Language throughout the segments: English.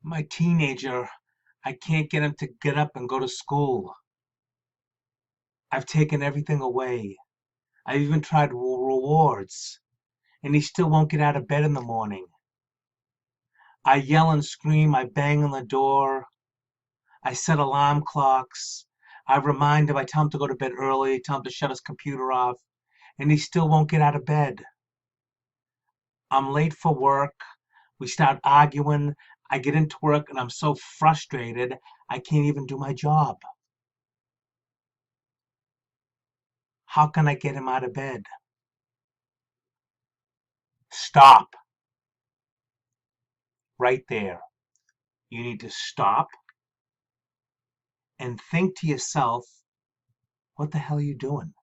My teenager, I can't get him to get up and go to school. I've taken everything away. I've even tried rewards, and he still won't get out of bed in the morning. I yell and scream, I bang on the door, I set alarm clocks, I remind him, I tell him to go to bed early, tell him to shut his computer off, and he still won't get out of bed. I'm late for work. We start arguing. I get into work and I'm so frustrated, I can't even do my job. How can I get him out of bed? Stop right there. You need to stop and think to yourself, what the hell are you doing?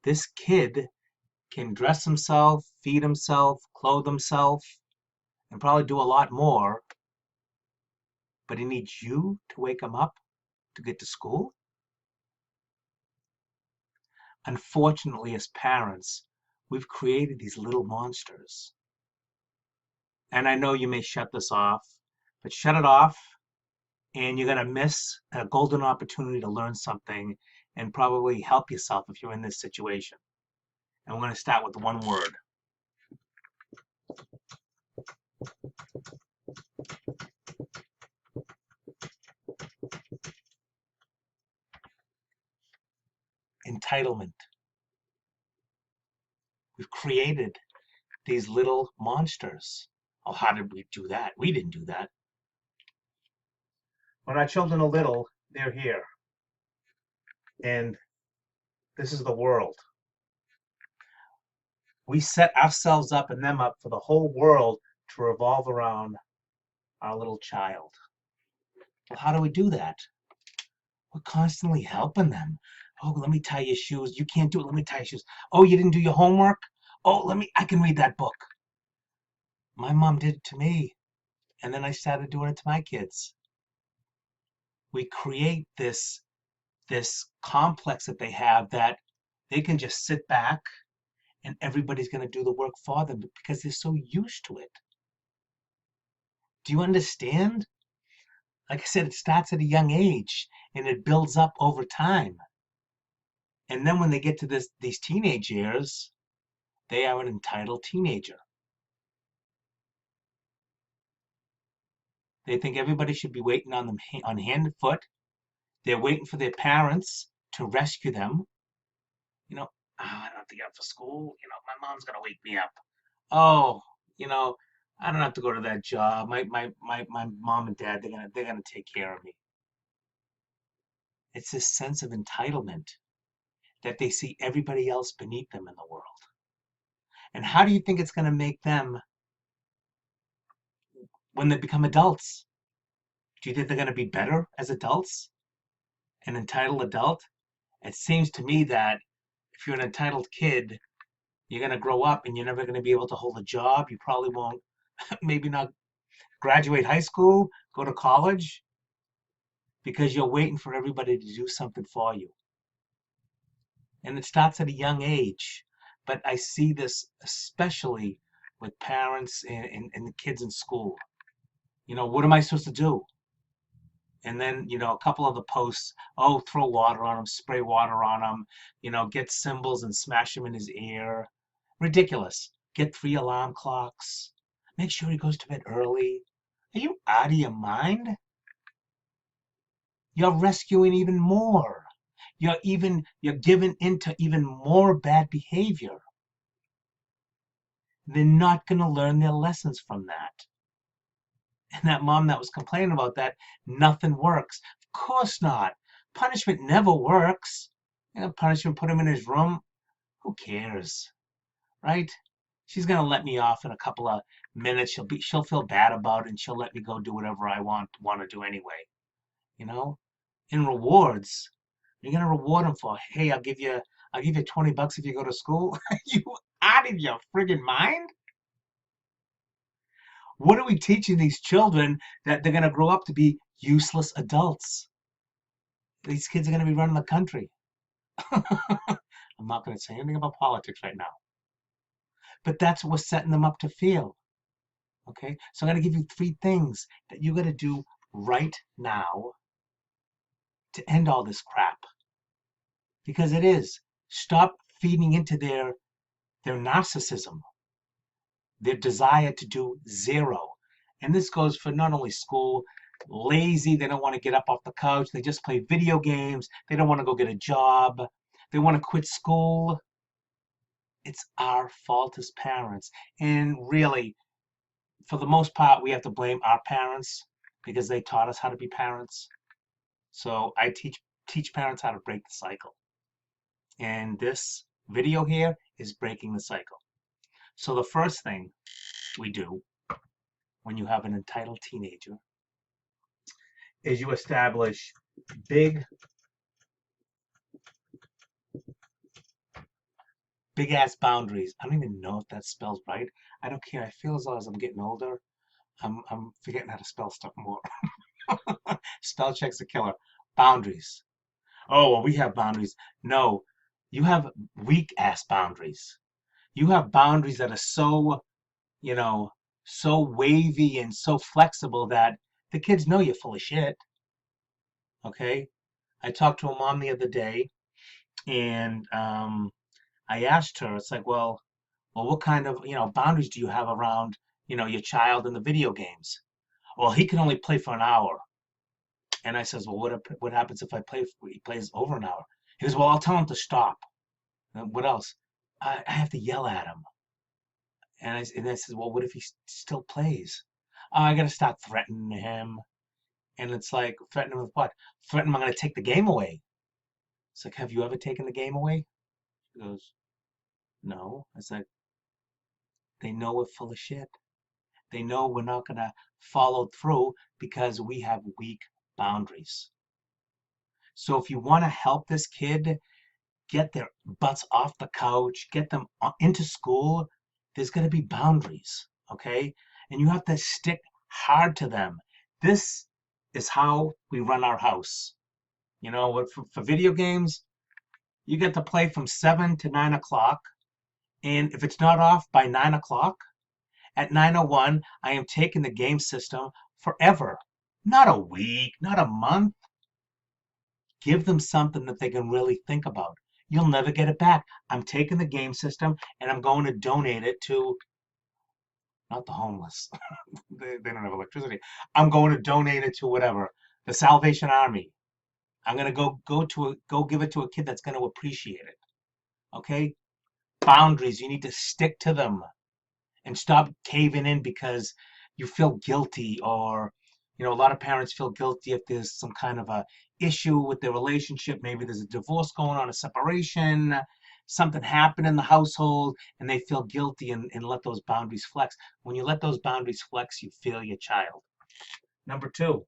This kid can dress himself, feed himself, clothe himself, and probably do a lot more, but he needs you to wake him up to get to school? Unfortunately, as parents, we've created these little monsters. And I know you may shut this off, but shut it off and you're going to miss a golden opportunity to learn something and probably help yourself if you're in this situation. And we're going to start with one word. Entitlement. We've created these little monsters. Oh, how did we do that? We didn't do that. When our children are little, they're here. And this is the world. We set ourselves up and them up for the whole world to revolve around our little child. Well, how do we do that? We're constantly helping them. Oh, let me tie your shoes. You can't do it. Let me tie your shoes. Oh, you didn't do your homework? Oh, I can read that book. My mom did it to me. And then I started doing it to my kids. We create this complex that they have that they can just sit back and everybody's going to do the work for them because they're so used to it. Do you understand? Like I said, it starts at a young age and it builds up over time. And then when they get to these teenage years, they are an entitled teenager. They think everybody should be waiting on them on hand and foot. They're waiting for their parents to rescue them. I don't have to get up for school. My mom's gonna wake me up. Oh, you know, I don't have to go to that job. My mom and dad, they're gonna take care of me. It's this sense of entitlement that they see everybody else beneath them in the world. And how do you think it's gonna make them when they become adults? Do you think they're gonna be better as adults? An entitled adult? It seems to me that if you're an entitled kid, you're going to grow up and you're never going to be able to hold a job. You probably won't, maybe not graduate high school, go to college, because you're waiting for everybody to do something for you. And it starts at a young age. But I see this especially with parents and the kids in school. What am I supposed to do? And then, a couple of the posts, oh, throw water on him, spray water on him, get cymbals and smash him in his ear. Ridiculous. Get 3 alarm clocks. Make sure he goes to bed early. Are you out of your mind? You're rescuing even more. You're giving into even more bad behavior. They're not going to learn their lessons from that. And that mom that was complaining about that, nothing works. Of course not. Punishment never works. Punishment, put him in his room. Who cares? Right? She's gonna let me off in a couple of minutes. She'll feel bad about it and she'll let me go do whatever I want to do anyway. In rewards, you're gonna reward them for, hey, I'll give you $20 if you go to school. Are you out of your friggin' mind? What are we teaching these children that they're gonna grow up to be useless adults? These kids are gonna be running the country. I'm not gonna say anything about politics right now. But that's what we're setting them up to feel. Okay, so I'm going to give you 3 things that you got to do right now to end all this crap, because it is. Stop feeding into their narcissism, their desire to do zero. And this goes for not only school, lazy, they don't want to get up off the couch, they just play video games, they don't want to go get a job, they want to quit school. It's our fault as parents. And really, for the most part, we have to blame our parents because they taught us how to be parents. So I teach parents how to break the cycle. And this video here is breaking the cycle. So the first thing we do when you have an entitled teenager is you establish big ass boundaries. I don't even know if that spells right. I don't care. I feel as though as I'm getting older, I'm forgetting how to spell stuff more. Spell check's a killer. Boundaries. Oh, well, we have boundaries. No, you have weak ass boundaries. You have boundaries that are so, you know, so wavy and so flexible that the kids know you're full of shit. Okay? I talked to a mom the other day, and I asked her, it's like, well, what kind of, boundaries do you have around, your child in the video games? Well, he can only play for an hour. And I says, well, what happens if he plays over an hour? He goes, well, I'll tell him to stop. What else? I have to yell at him. And I said, well, what if he still plays? I got to start threatening him. And it's like, threaten him with what? Threaten him, I'm going to take the game away. It's like, have you ever taken the game away? He goes, no. It's like, they know we're full of shit. They know we're not going to follow through because we have weak boundaries. So if you want to help this kid get their butts off the couch, get them into school, there's going to be boundaries, okay? And you have to stick hard to them. This is how we run our house. For video games, you get to play from 7 to 9 o'clock. And if it's not off by 9 o'clock, at 9:01, I am taking the game system forever. Not a week, not a month. Give them something that they can really think about. You'll never get it back. I'm taking the game system and I'm going to donate it to, not the homeless. They don't have electricity. I'm going to donate it to whatever, the Salvation Army. I'm going to go give it to a kid that's going to appreciate it. Okay? Boundaries, you need to stick to them and stop caving in because you feel guilty, or a lot of parents feel guilty if there's some kind of a issue with their relationship. Maybe there's a divorce going on, a separation, something happened in the household, and they feel guilty and let those boundaries flex. When you let those boundaries flex, you fail your child. Number 2,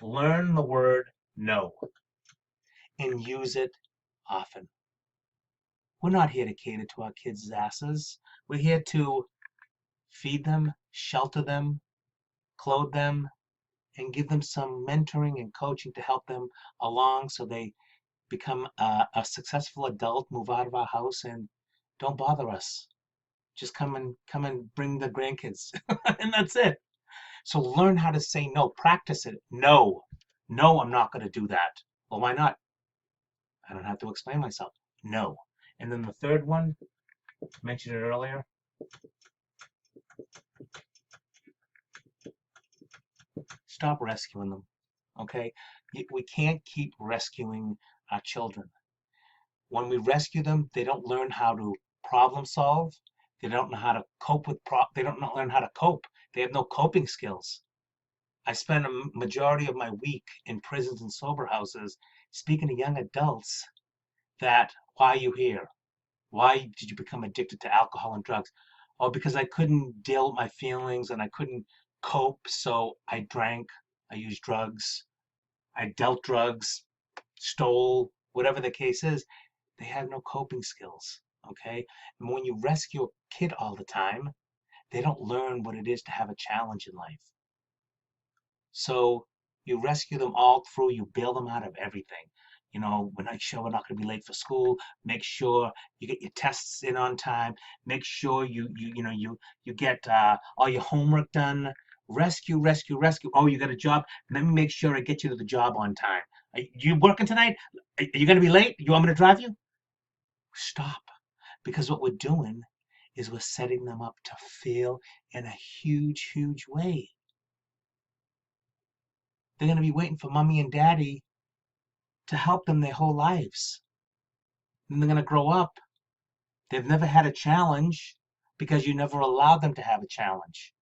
learn the word no and use it often. We're not here to cater to our kids' asses. We're here to feed them, shelter them, clothe them, and give them some mentoring and coaching to help them along so they become a successful adult, move out of our house, and don't bother us. Just come and bring the grandkids, and that's it. So learn how to say no. Practice it. No, no, I'm not going to do that. Well, why not? I don't have to explain myself. No. And then the third one, I mentioned it earlier. Stop rescuing them. Okay? We can't keep rescuing our children. When we rescue them, they don't learn how to problem solve. They don't know how to cope with they don't learn how to cope. They have no coping skills. I spend a majority of my week in prisons and sober houses speaking to young adults that, why are you here? Why did you become addicted to alcohol and drugs? Oh, because I couldn't deal with my feelings and I couldn't cope, so I drank, I used drugs, I dealt drugs, stole, whatever the case is. They have no coping skills, okay? And when you rescue a kid all the time, they don't learn what it is to have a challenge in life. So you rescue them all through, you bail them out of everything. Make sure we're not going to be late for school. Make sure you get your tests in on time. Make sure you get all your homework done. Rescue, rescue, rescue. Oh, you got a job. Let me make sure I get you to the job on time. You working tonight? Are you going to be late? You want me to drive you? Stop. Because what we're doing is we're setting them up to fail in a huge, huge way. They're going to be waiting for mommy and daddy to help them their whole lives. And they're going to grow up. They've never had a challenge because you never allowed them to have a challenge.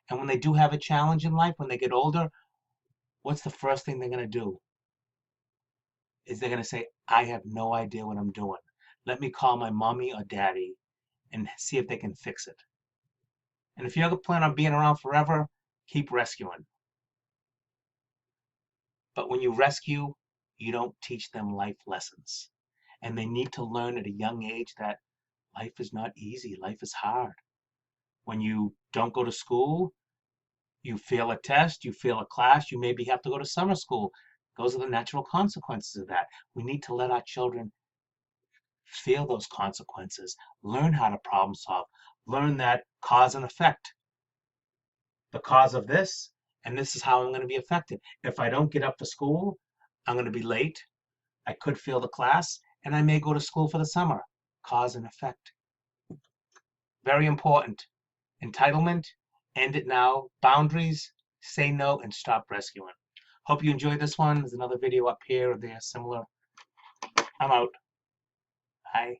And when they do have a challenge in life, when they get older, what's the first thing they're going to do? Is they're going to say, I have no idea what I'm doing. Let me call my mommy or daddy and see if they can fix it. And if you ever plan on being around forever, keep rescuing. But when you rescue, you don't teach them life lessons. And they need to learn at a young age that life is not easy. Life is hard. When you don't go to school, you fail a test, you fail a class, you maybe have to go to summer school. Those are the natural consequences of that. We need to let our children feel those consequences, learn how to problem solve, learn that cause and effect. The cause of this, and this is how I'm going to be affected. If I don't get up for school, I'm going to be late. I could fail the class, and I may go to school for the summer. Cause and effect. Very important. Entitlement, end it now. Boundaries, say no and stop rescuing. Hope you enjoyed this one. There's another video up here or there similar. I'm out. Bye.